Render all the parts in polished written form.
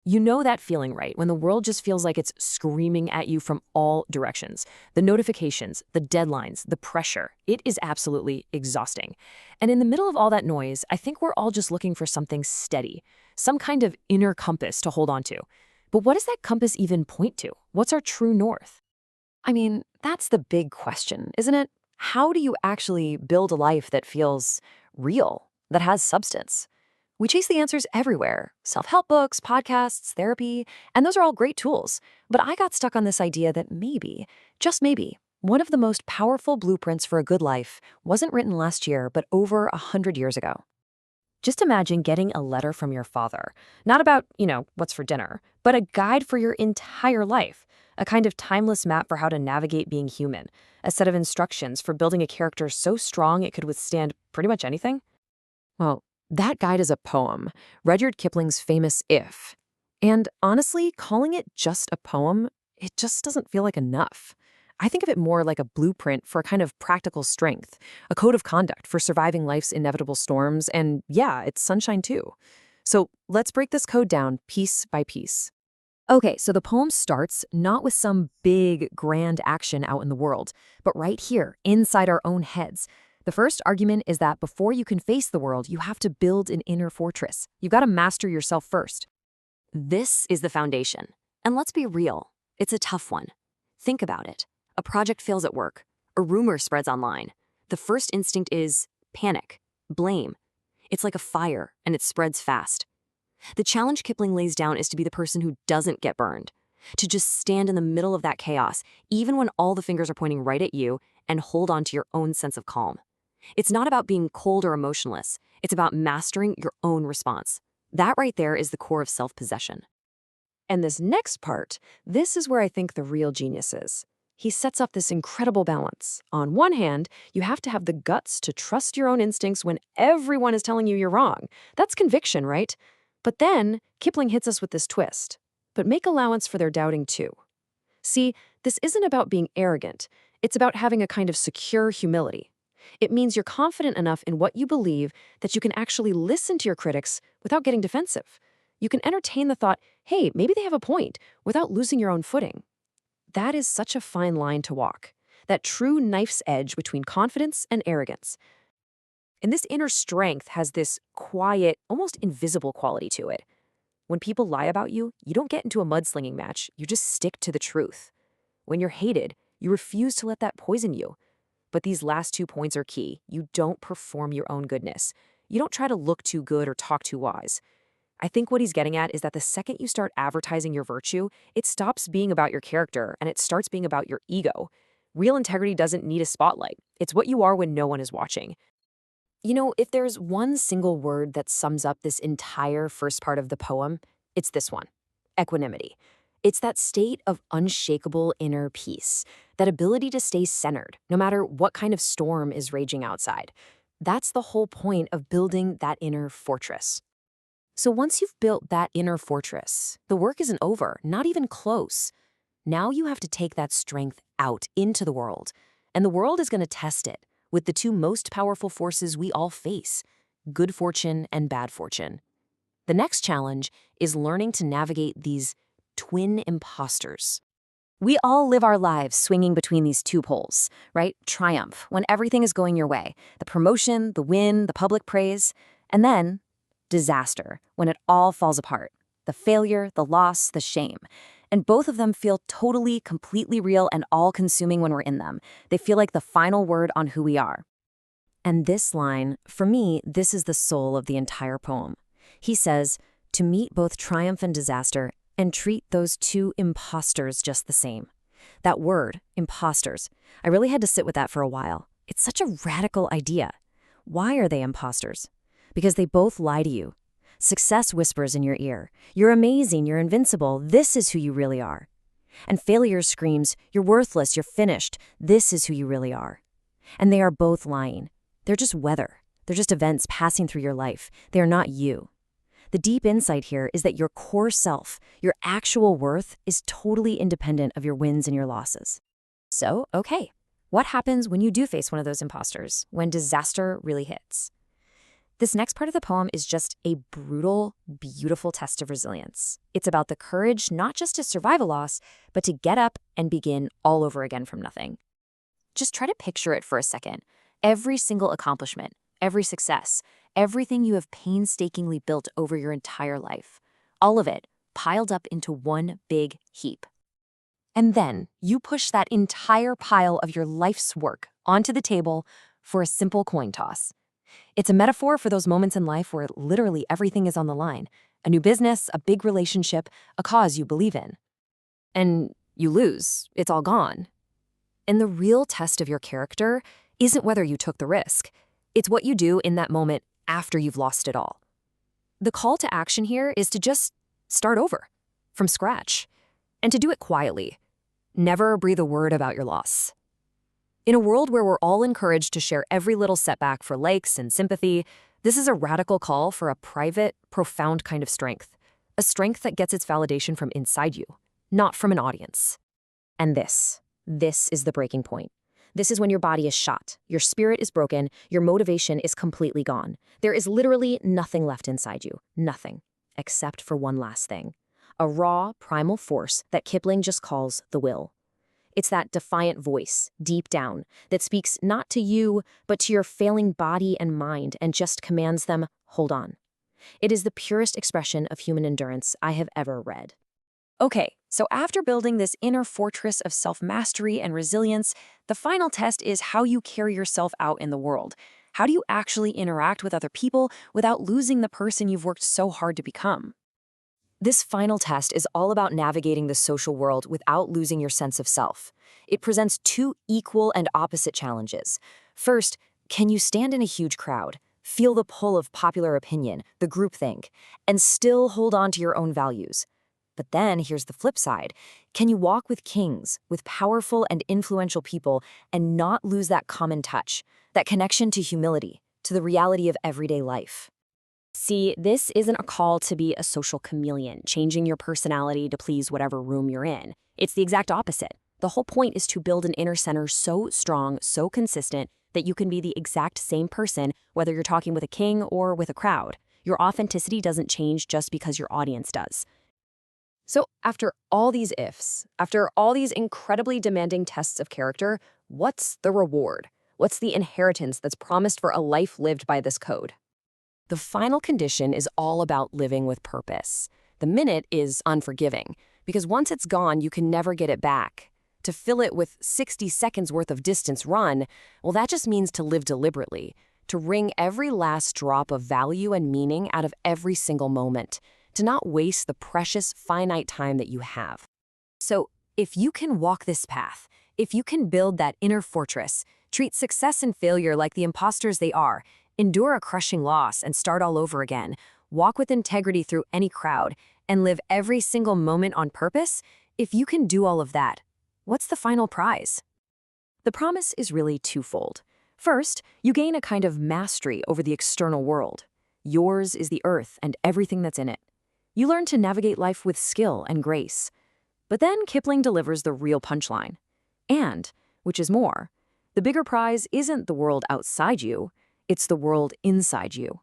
You know that feeling, right? When the world just feels like it's screaming at you from all directions. The notifications, the deadlines, the pressure. It is absolutely exhausting. And in the middle of all that noise, I think we're all just looking for something steady, some kind of inner compass to hold on to. But what does that compass even point to? What's our true north? I mean, that's the big question, isn't it? How do you actually build a life that feels real, that has substance? We chase the answers everywhere: self help books, podcasts, therapy, and those are all great tools. But I got stuck on this idea that maybe, just maybe, one of the most powerful blueprints for a good life wasn't written last year, but over 100 years ago. Just imagine getting a letter from your father, not about, what's for dinner, but a guide for your entire life, a kind of timeless map for how to navigate being human, a set of instructions for building a character so strong it could withstand pretty much anything. Well, that guide is a poem, Rudyard Kipling's famous If. And honestly, calling it just a poem, it just doesn't feel like enough. I think of it more like a blueprint for a kind of practical strength, a code of conduct for surviving life's inevitable storms, and yeah, it's sunshine too. So let's break this code down piece by piece. Okay, so the poem starts not with some big, grand action out in the world, but right here, inside our own heads. The first argument is that before you can face the world, you have to build an inner fortress. You've got to master yourself first. This is the foundation. And let's be real, it's a tough one. Think about it. A project fails at work. A rumor spreads online. The first instinct is panic, blame. It's like a fire, and it spreads fast. The challenge Kipling lays down is to be the person who doesn't get burned, to just stand in the middle of that chaos, even when all the fingers are pointing right at you, and hold on to your own sense of calm. It's not about being cold or emotionless. It's about mastering your own response. That right there is the core of self-possession. And this next part, this is where I think the real genius is. He sets up this incredible balance. On one hand, you have to have the guts to trust your own instincts when everyone is telling you you're wrong. That's conviction, right? But then, Kipling hits us with this twist. But make allowance for their doubting too. See, this isn't about being arrogant. It's about having a kind of secure humility. It means you're confident enough in what you believe that you can actually listen to your critics without getting defensive. You can entertain the thought, hey, maybe they have a point, without losing your own footing. That is such a fine line to walk, that true knife's edge between confidence and arrogance. And this inner strength has this quiet, almost invisible quality to it. When people lie about you, you don't get into a mudslinging match, you just stick to the truth. When you're hated, you refuse to let that poison you. But these last 2 points are key. You don't perform your own goodness. You don't try to look too good or talk too wise. I think what he's getting at is that the second you start advertising your virtue, it stops being about your character and it starts being about your ego. Real integrity doesn't need a spotlight. It's what you are when no one is watching. If there's one single word that sums up this entire first part of the poem, it's this one: equanimity. It's that state of unshakable inner peace, that ability to stay centered, no matter what kind of storm is raging outside. That's the whole point of building that inner fortress. So once you've built that inner fortress, the work isn't over, not even close. Now you have to take that strength out into the world, and the world is going to test it with the two most powerful forces we all face: good fortune and bad fortune. The next challenge is learning to navigate these twin imposters. We all live our lives swinging between these two poles, right? Triumph, when everything is going your way, the promotion, the win, the public praise, and then disaster, when it all falls apart, the failure, the loss, the shame. And both of them feel totally, completely real and all-consuming when we're in them. They feel like the final word on who we are. And this line, for me, this is the soul of the entire poem. He says, to meet both triumph and disaster, and treat those two imposters just the same. That word, imposters, I really had to sit with that for a while. It's such a radical idea. Why are they imposters? Because they both lie to you. Success whispers in your ear, you're amazing, you're invincible, this is who you really are. And failure screams, you're worthless, you're finished, this is who you really are. And they are both lying. They're just weather. They're just events passing through your life. They are not you. The deep insight here is that your core self, your actual worth, is totally independent of your wins and your losses. So, okay, what happens when you do face one of those imposters, when disaster really hits? This next part of the poem is just a brutal, beautiful test of resilience. It's about the courage not just to survive a loss, but to get up and begin all over again from nothing. Just try to picture it for a second. Every single accomplishment, every success, everything you have painstakingly built over your entire life, all of it piled up into one big heap. And then you push that entire pile of your life's work onto the table for a simple coin toss. It's a metaphor for those moments in life where literally everything is on the line. A new business, a big relationship, a cause you believe in. And you lose. It's all gone. And the real test of your character isn't whether you took the risk. It's what you do in that moment after you've lost it all. The call to action here is to just start over, from scratch, and to do it quietly. Never breathe a word about your loss. In a world where we're all encouraged to share every little setback for likes and sympathy, this is a radical call for a private, profound kind of strength. A strength that gets its validation from inside you, not from an audience. And this is the breaking point. This is when your body is shot, your spirit is broken, your motivation is completely gone. There is literally nothing left inside you, nothing, except for one last thing. A raw, primal force that Kipling just calls the will. It's that defiant voice, deep down, that speaks not to you, but to your failing body and mind and just commands them, hold on. It is the purest expression of human endurance I have ever read. Okay, so after building this inner fortress of self-mastery and resilience, the final test is how you carry yourself out in the world. How do you actually interact with other people without losing the person you've worked so hard to become? This final test is all about navigating the social world without losing your sense of self. It presents two equal and opposite challenges. First, can you stand in a huge crowd, feel the pull of popular opinion, the groupthink, and still hold on to your own values? But then here's the flip side. Can you walk with kings, with powerful and influential people, and not lose that common touch, that connection to humility, to the reality of everyday life? See, this isn't a call to be a social chameleon, changing your personality to please whatever room you're in. It's the exact opposite. The whole point is to build an inner center so strong, so consistent, that you can be the exact same person, whether you're talking with a king or with a crowd. Your authenticity doesn't change just because your audience does. So after all these ifs, after all these incredibly demanding tests of character, what's the reward? What's the inheritance that's promised for a life lived by this code? The final condition is all about living with purpose. The minute is unforgiving, because once it's gone, you can never get it back. To fill it with 60 seconds worth of distance run, well, that just means to live deliberately, to wring every last drop of value and meaning out of every single moment, to not waste the precious, finite time that you have. So, if you can walk this path, if you can build that inner fortress, treat success and failure like the imposters they are, endure a crushing loss and start all over again, walk with integrity through any crowd, and live every single moment on purpose, if you can do all of that, what's the final prize? The promise is really twofold. First, you gain a kind of mastery over the external world. Yours is the earth and everything that's in it. You learn to navigate life with skill and grace. But then Kipling delivers the real punchline. And, which is more, the bigger prize isn't the world outside you, it's the world inside you.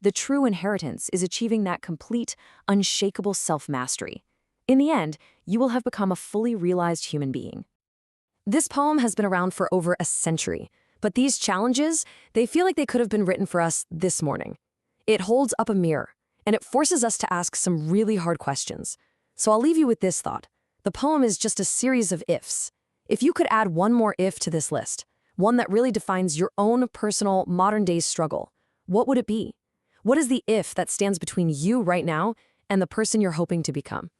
The true inheritance is achieving that complete, unshakable self-mastery. In the end, you will have become a fully realized human being. This poem has been around for over a century, but these challenges, they feel like they could have been written for us this morning. It holds up a mirror, and it forces us to ask some really hard questions. So I'll leave you with this thought. The poem is just a series of ifs. If you could add one more if to this list, one that really defines your own personal modern-day struggle, what would it be? What is the if that stands between you right now and the person you're hoping to become?